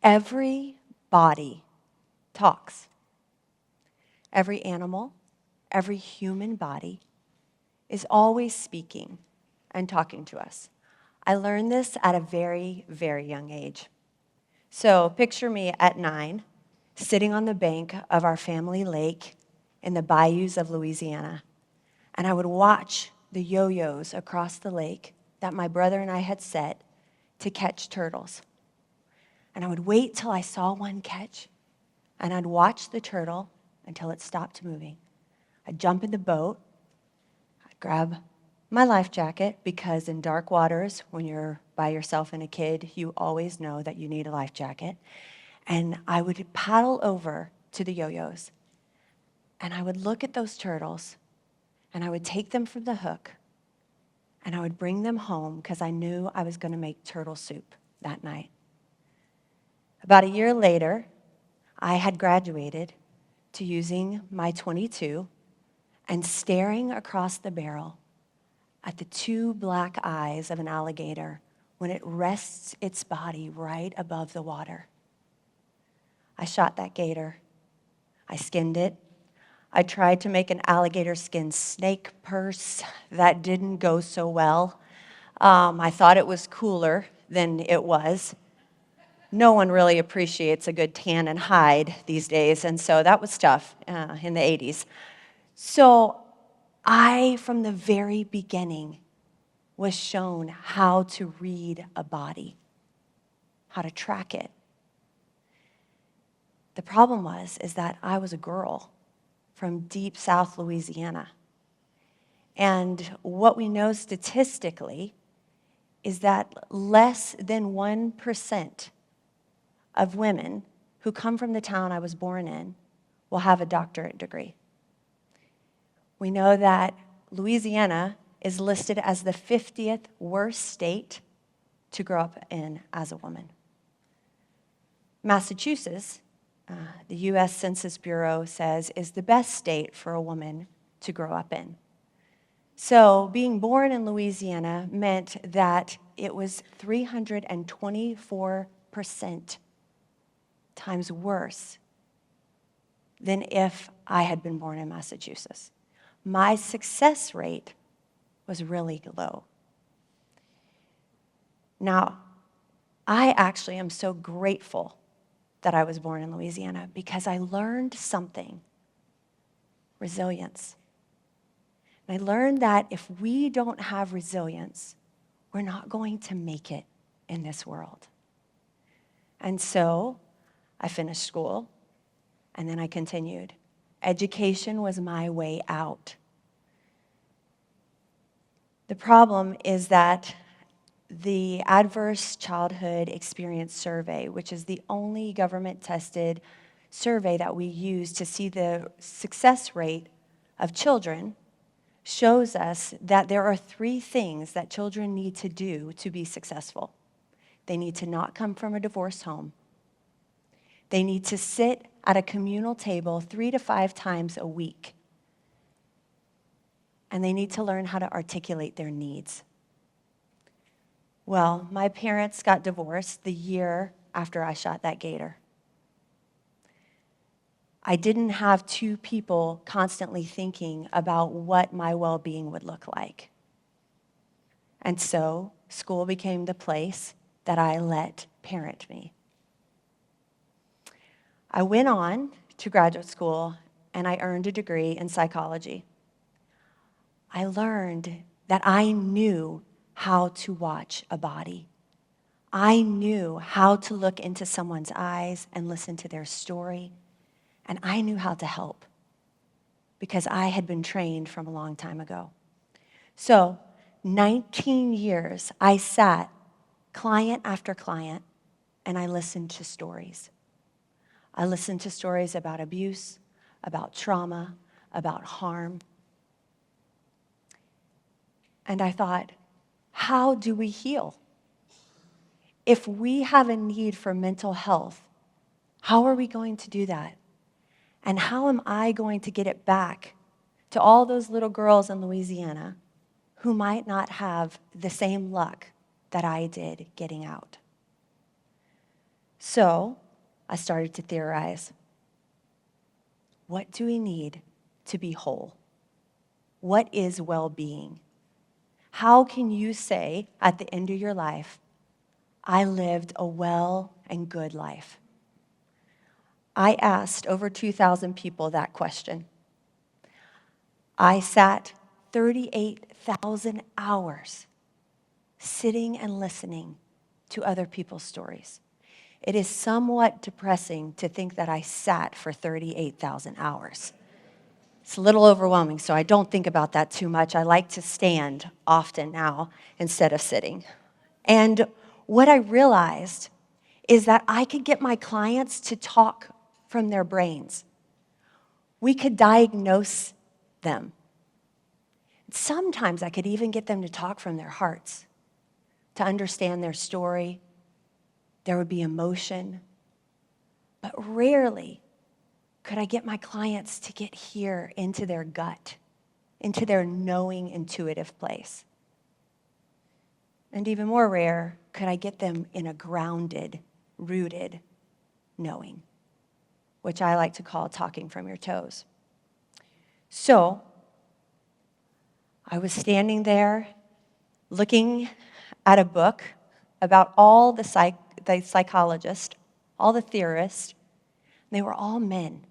Every body talks. Every animal, every human body is always speaking and talking to us. I learned this at a very, very young age. So picture me at 9, sitting on the bank of our family lake in the bayous of Louisiana, and I would watch the yo-yos across the lake that my brother and I had set to catch turtles. And I would wait till I saw one catch, and I'd watch the turtle until it stopped moving. I'd jump in the boat, I'd grab my life jacket, because in dark waters, when you're by yourself and a kid, you always know that you need a life jacket. And I would paddle over to the yo-yos, and I would look at those turtles, and I would take them from the hook, and I would bring them home because I knew I was going to make turtle soup that night. About a year later, I had graduated to using my .22 and staring across the barrel at the 2 black eyes of an alligator when it rests its body right above the water. I shot that gator. I skinned it. I tried to make an alligator skin snake purse. That didn't go so well. I thought it was cooler than it was. No one really appreciates a good tan and hide these days, and so that was tough in the 80s. So I, from the very beginning, was shown how to read a body, how to track it. The problem is that I was a girl from deep South Louisiana. And what we know statistically is that less than 1% of women who come from the town I was born in will have a doctorate degree. We know that Louisiana is listed as the 50th worst state to grow up in as a woman. Massachusetts, the U.S. Census Bureau says, is the best state for a woman to grow up in. So being born in Louisiana meant that it was 324% times worse than if I had been born in Massachusetts. My success rate was really low. Now, I actually am so grateful that I was born in Louisiana because I learned something, resilience. And I learned that if we don't have resilience, we're not going to make it in this world. And so I finished school, and then I continued. Education was my way out. The problem is that the Adverse Childhood Experience Survey, which is the only government-tested survey that we use to see the success rate of children, shows us that there are 3 things that children need to do to be successful. They need to not come from a divorced home. They need to sit at a communal table 3 to 5 times a week. And they need to learn how to articulate their needs. Well, my parents got divorced the year after I shot that gator. I didn't have 2 people constantly thinking about what my well-being would look like. And so school became the place that I let parent me. I went on to graduate school, and I earned a degree in psychology. I learned that I knew how to watch a body. I knew how to look into someone's eyes and listen to their story, and I knew how to help because I had been trained from a long time ago. So 19 years, I sat client after client, and I listened to stories. I listened to stories about abuse, about trauma, about harm. And I thought, how do we heal? If we have a need for mental health, how are we going to do that? And how am I going to get it back to all those little girls in Louisiana who might not have the same luck that I did getting out? So I started to theorize. What do we need to be whole? What is well-being? How can you say at the end of your life, I lived a well and good life? I asked over 2,000 people that question. I sat 38,000 hours sitting and listening to other people's stories. It is somewhat depressing to think that I sat for 38,000 hours. It's a little overwhelming, so I don't think about that too much. I like to stand often now instead of sitting. And what I realized is that I could get my clients to talk from their brains. We could diagnose them. Sometimes I could even get them to talk from their hearts, to understand their story. There would be emotion. But rarely could I get my clients to get here into their gut, into their knowing, intuitive place. And even more rare, could I get them in a grounded, rooted knowing, which I like to call talking from your toes. So I was standing there looking at a book about all the psychologists, all the theorists. They were all men.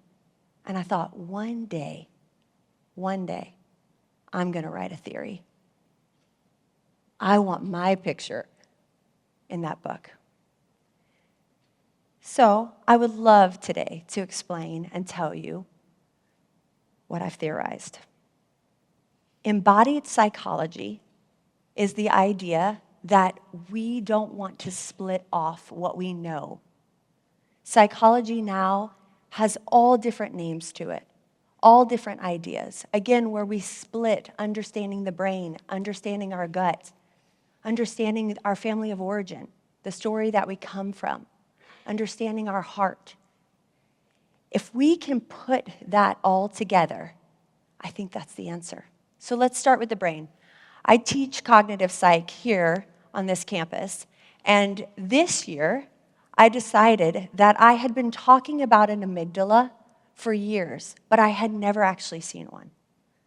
And I thought, one day, I'm going to write a theory. I want my picture in that book. So I would love today to explain and tell you what I've theorized. Embodied psychology is the idea that we don't want to split off what we know. Psychology now has all different names to it, all different ideas. Again, where we split understanding the brain, understanding our gut, understanding our family of origin, the story that we come from, understanding our heart. If we can put that all together, I think that's the answer. So let's start with the brain. I teach cognitive psych here on this campus, and this year, I decided that I had been talking about an amygdala for years, but I had never actually seen one.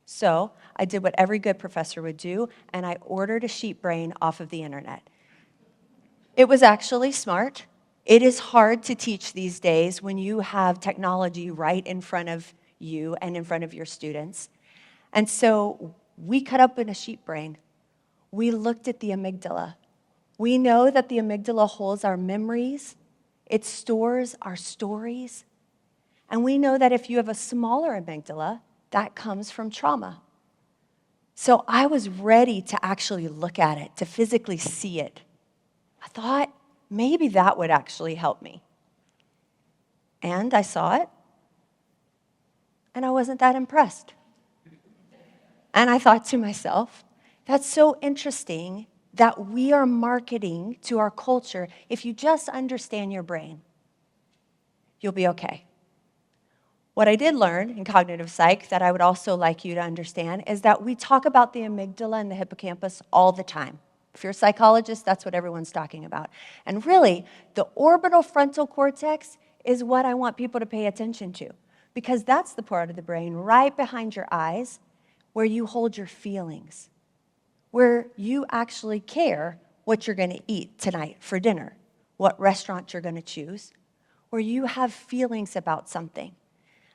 So I did what every good professor would do, and I ordered a sheep brain off of the internet. It was actually smart. It is hard to teach these days when you have technology right in front of you and in front of your students. And so we cut open a sheep brain. We looked at the amygdala. We know that the amygdala holds our memories. It stores our stories. And we know that if you have a smaller amygdala, that comes from trauma. So I was ready to actually look at it, to physically see it. I thought maybe that would actually help me. And I saw it, and I wasn't that impressed. And I thought to myself, that's so interesting that we are marketing to our culture, if you just understand your brain, you'll be okay. What I did learn in cognitive psych that I would also like you to understand is that we talk about the amygdala and the hippocampus all the time. If you're a psychologist, that's what everyone's talking about. And really, the orbital frontal cortex is what I want people to pay attention to, because that's the part of the brain right behind your eyes where you hold your feelings, where you actually care what you're going to eat tonight for dinner, what restaurant you're going to choose, where you have feelings about something.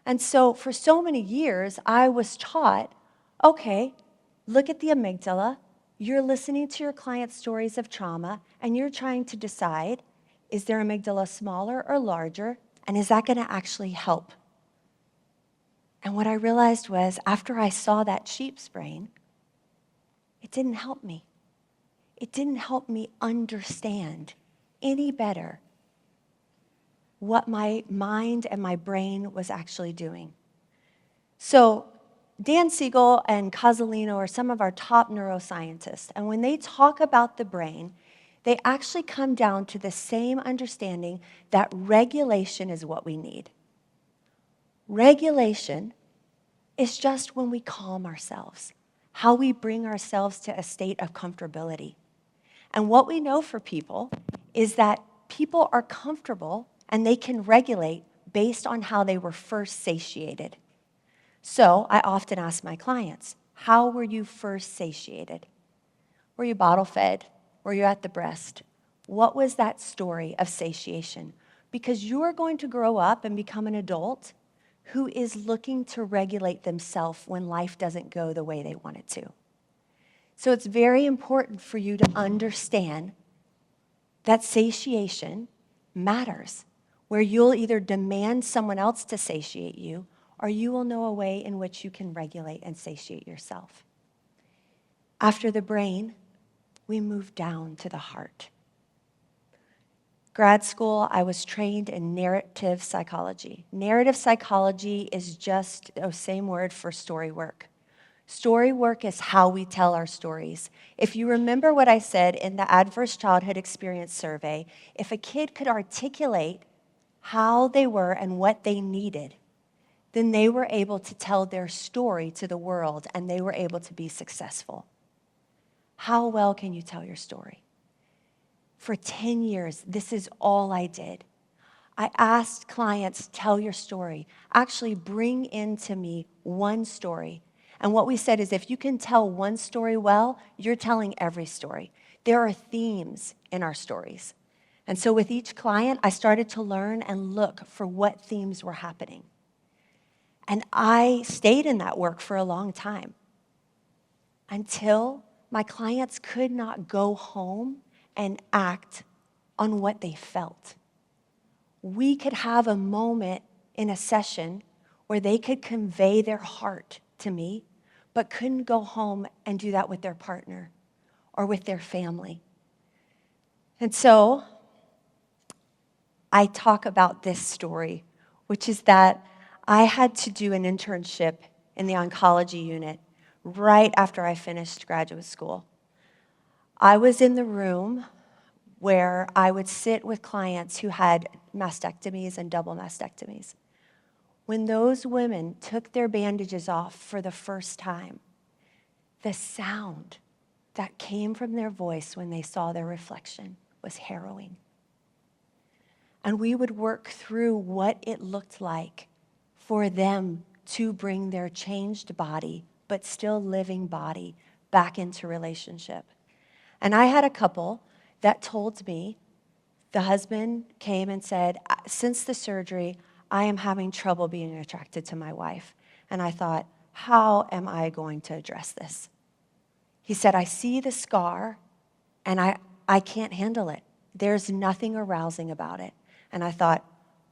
And so for so many years, I was taught, okay, look at the amygdala, you're listening to your client's stories of trauma, and you're trying to decide, is their amygdala smaller or larger, and is that going to actually help? And what I realized was, after I saw that sheep's brain, it didn't help me. It didn't help me understand any better what my mind and my brain was actually doing. So Dan Siegel and Casalino are some of our top neuroscientists, and when they talk about the brain, they actually come down to the same understanding that regulation is what we need. Regulation is just when we calm ourselves, how we bring ourselves to a state of comfortability. And what we know for people is that people are comfortable and they can regulate based on how they were first satiated. So I often ask my clients, how were you first satiated? Were you bottle fed? Were you at the breast? What was that story of satiation? Because you are going to grow up and become an adult who is looking to regulate themselves when life doesn't go the way they want it to. So it's very important for you to understand that satiation matters, where you'll either demand someone else to satiate you, or you will know a way in which you can regulate and satiate yourself. After the brain, we move down to the heart. Grad school, I was trained in narrative psychology. Narrative psychology is just the same word for story work. Story work is how we tell our stories. If you remember what I said in the Adverse Childhood Experience Survey, if a kid could articulate how they were and what they needed, then they were able to tell their story to the world and they were able to be successful. How well can you tell your story? For 10 years, this is all I did. I asked clients, tell your story. Actually, bring into me one story. And what we said is if you can tell one story well, you're telling every story. There are themes in our stories. And so with each client, I started to learn and look for what themes were happening. And I stayed in that work for a long time until my clients could not go home and act on what they felt. We could have a moment in a session where they could convey their heart to me, but couldn't go home and do that with their partner or with their family. And so I talk about this story, which is that I had to do an internship in the oncology unit right after I finished graduate school. I was in the room where I would sit with clients who had mastectomies and double mastectomies. When those women took their bandages off for the first time, the sound that came from their voice when they saw their reflection was harrowing. And we would work through what it looked like for them to bring their changed body, but still living body, back into relationship. And I had a couple that told me, the husband came and said, since the surgery, I am having trouble being attracted to my wife. And I thought, how am I going to address this? He said, I see the scar and I can't handle it. There's nothing arousing about it. And I thought,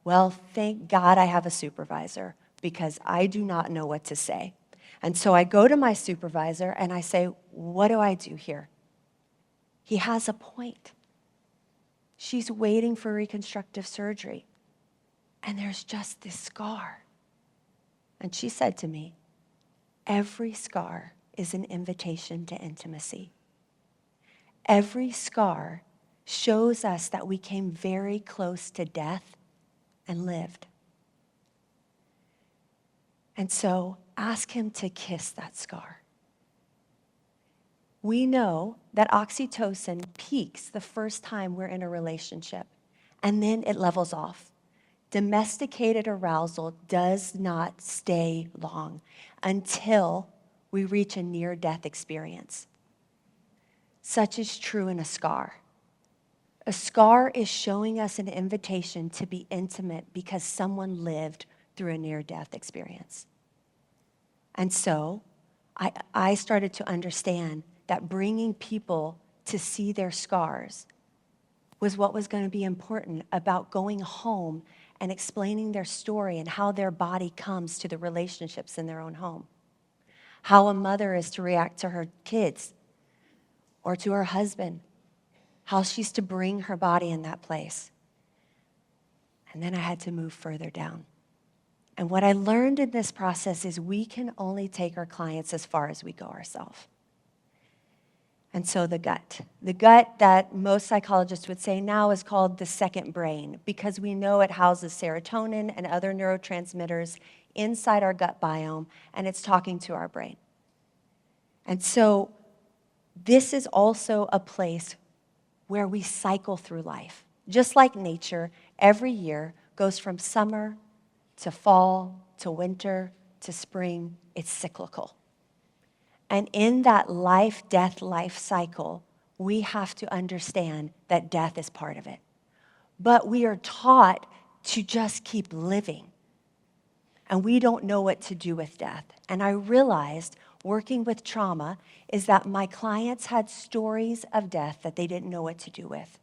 well, thank God I have a supervisor because I do not know what to say. And so I go to my supervisor and I say, what do I do here? He has a point. She's waiting for reconstructive surgery. And there's just this scar. And she said to me, every scar is an invitation to intimacy. Every scar shows us that we came very close to death and lived. And so ask him to kiss that scar. We know that oxytocin peaks the first time we're in a relationship, and then it levels off. Domesticated arousal does not stay long until we reach a near-death experience. Such is true in a scar. A scar is showing us an invitation to be intimate because someone lived through a near-death experience. And so I started to understand that bringing people to see their scars was what was going to be important about going home and explaining their story and how their body comes to the relationships in their own home. How a mother is to react to her kids or to her husband. How she's to bring her body in that place. And then I had to move further down. And what I learned in this process is we can only take our clients as far as we go ourselves. And so the gut that most psychologists would say now is called the second brain because we know it houses serotonin and other neurotransmitters inside our gut biome, and it's talking to our brain. And so this is also a place where we cycle through life. Just like nature, every year goes from summer to fall to winter to spring. It's cyclical. And in that life cycle, we have to understand that death is part of it. But we are taught to just keep living. And we don't know what to do with death. And I realized working with trauma is that my clients had stories of death that they didn't know what to do with.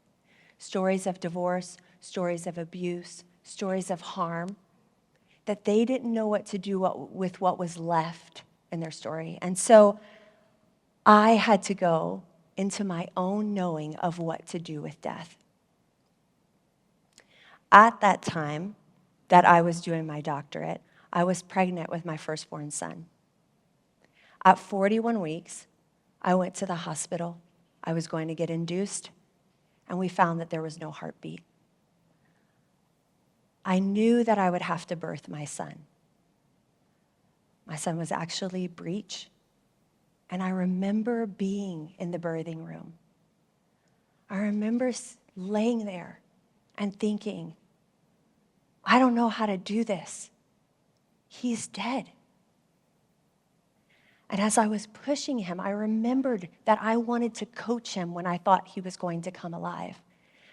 Stories of divorce, stories of abuse, stories of harm, that they didn't know what to do with what was left in their story. And so I had to go into my own knowing of what to do with death. At that time that I was doing my doctorate, I was pregnant with my firstborn son. At 41 weeks, I went to the hospital. I was going to get induced, and we found that there was no heartbeat. I knew that I would have to birth my son. My son was actually breech, and I remember being in the birthing room. I remember laying there and thinking, I don't know how to do this. He's dead. And as I was pushing him, I remembered that I wanted to coach him when I thought he was going to come alive.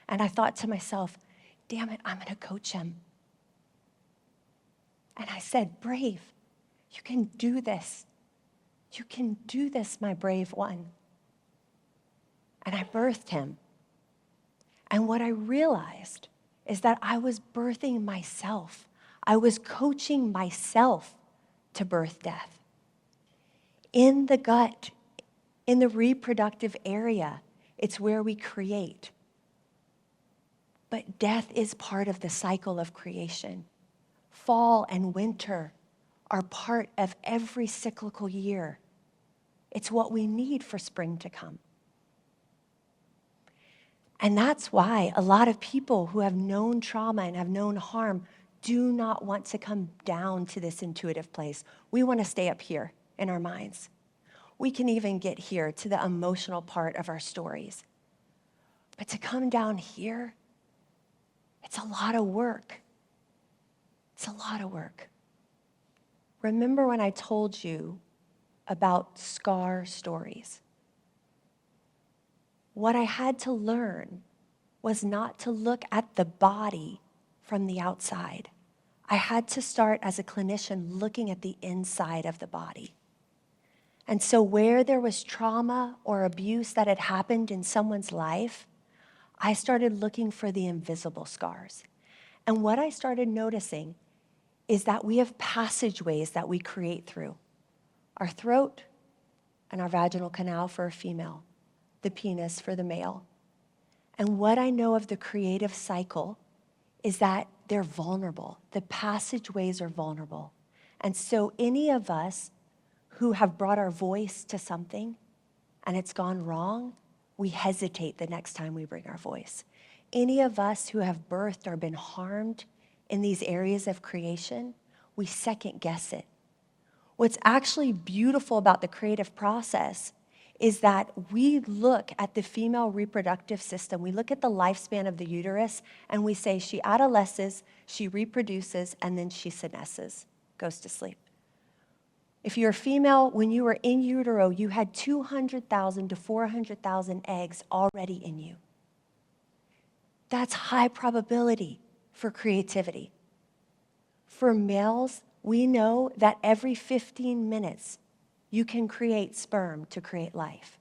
And I thought to myself, damn it, I'm going to coach him. And I said, Brave, you can do this. You can do this, my brave one. And I birthed him. And what I realized is that I was birthing myself. I was coaching myself to birth death. In the gut, in the reproductive area, it's where we create. But death is part of the cycle of creation. Fall and winter are part of every cyclical year. It's what we need for spring to come. And that's why a lot of people who have known trauma and have known harm do not want to come down to this intuitive place. We want to stay up here in our minds. We can even get here to the emotional part of our stories. But to come down here, it's a lot of work. It's a lot of work. Remember when I told you about scar stories? What I had to learn was not to look at the body from the outside. I had to start as a clinician looking at the inside of the body. And so where there was trauma or abuse that had happened in someone's life, I started looking for the invisible scars. And what I started noticing is that we have passageways that we create through. Our throat and our vaginal canal for a female, the penis for the male. And what I know of the creative cycle is that they're vulnerable. The passageways are vulnerable. And so any of us who have brought our voice to something and it's gone wrong, we hesitate the next time we bring our voice. Any of us who have birthed or been harmed in these areas of creation, we second guess it. What's actually beautiful about the creative process is that we look at the female reproductive system, we look at the lifespan of the uterus, and we say she adolesces, she reproduces, and then she senesces, goes to sleep. If you're a female, when you were in utero, you had 200,000 to 400,000 eggs already in you. That's high probability for creativity. For males, we know that every 15 minutes, you can create sperm to create life.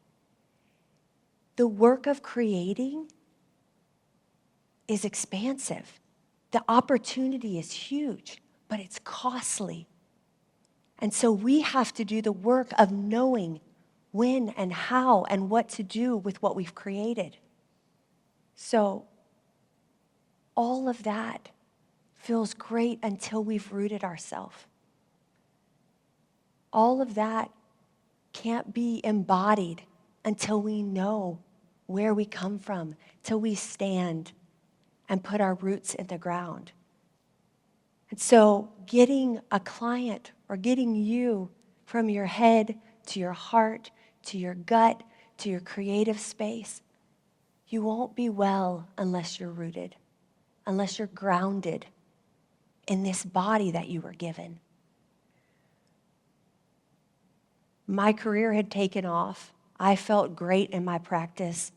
The work of creating is expansive. The opportunity is huge, but it's costly. And so we have to do the work of knowing when and how and what to do with what we've created. So all of that feels great until we've rooted ourselves. All of that can't be embodied until we know where we come from, till we stand and put our roots in the ground. And so getting a client or getting you from your head to your heart, to your gut, to your creative space, You won't be well unless you're rooted, unless you're grounded in this body that you were given. My career had taken off. I felt great in my practice.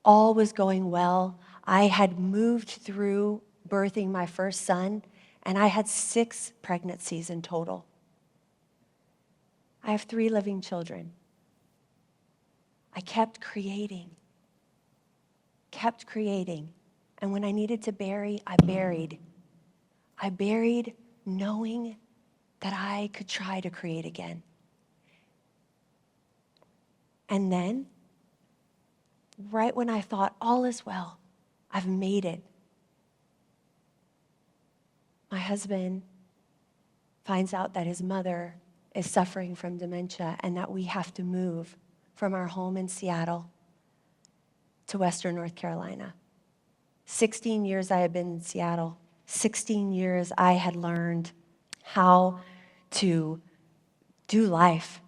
All was going well. I had moved through birthing my first son, and I had 6 pregnancies in total. I have 3 living children. I kept creating. And when I needed to bury, I buried. I buried knowing that I could try to create again. And then, right when I thought all is well, I've made it, my husband finds out that his mother is suffering from dementia and that we have to move from our home in Seattle to Western North Carolina. 16 years I had been in Seattle. 16 years I had learned how to do life,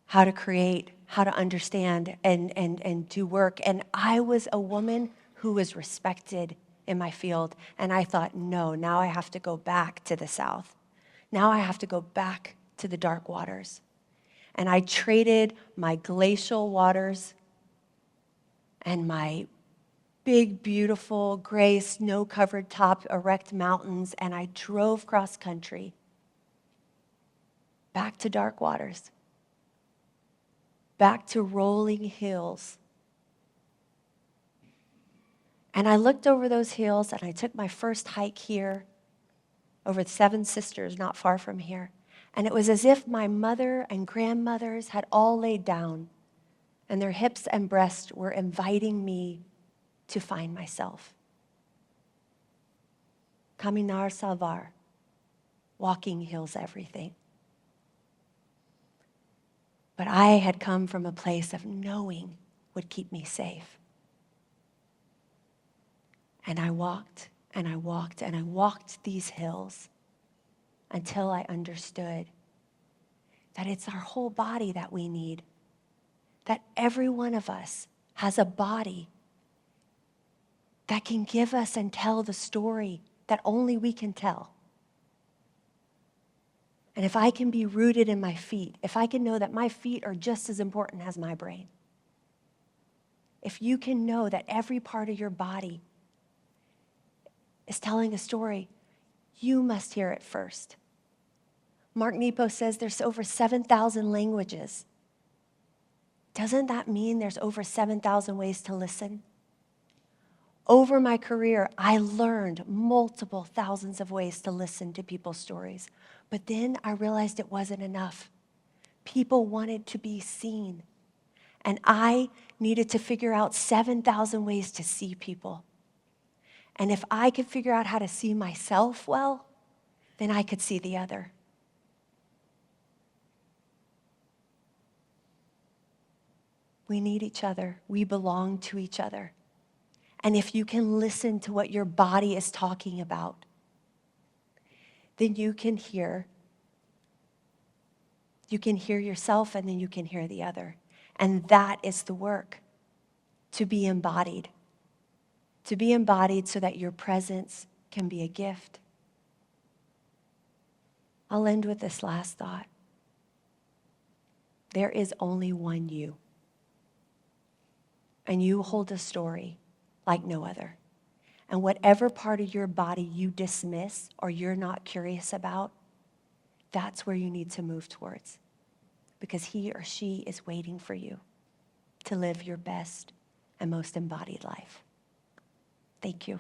how to create, how to understand and do work. And I was a woman who was respected in my field. And I thought, no, now I have to go back to the South. Now I have to go back to the dark waters. And I traded my glacial waters and my big, beautiful, gray, snow-covered top, erect mountains, and I drove cross country back to dark waters, back to rolling hills. And I looked over those hills, and I took my first hike here over the 7 Sisters, not far from here. And it was as if my mother and grandmothers had all laid down, and their hips and breasts were inviting me to find myself. Caminar salvar, walking heals everything. But I had come from a place of knowing would keep me safe. And I walked, and I walked, and I walked these hills until I understood that it's our whole body that we need, that every one of us has a body that can give us and tell the story that only we can tell. And if I can be rooted in my feet, if I can know that my feet are just as important as my brain, if you can know that every part of your body is telling a story, you must hear it first. Mark Nepo says there's over 7,000 languages. Doesn't that mean there's over 7,000 ways to listen? Over my career, I learned multiple thousands of ways to listen to people's stories. But then I realized it wasn't enough. People wanted to be seen. And I needed to figure out 7,000 ways to see people. And if I could figure out how to see myself well, then I could see the other. We need each other. We belong to each other. And if you can listen to what your body is talking about, then you can hear yourself, and then you can hear the other. And that is the work, to be embodied. To be embodied so that your presence can be a gift. I'll end with this last thought. There is only one you. And you hold a story like no other. And whatever part of your body you dismiss or you're not curious about, that's where you need to move towards. Because he or she is waiting for you to live your best and most embodied life. Thank you.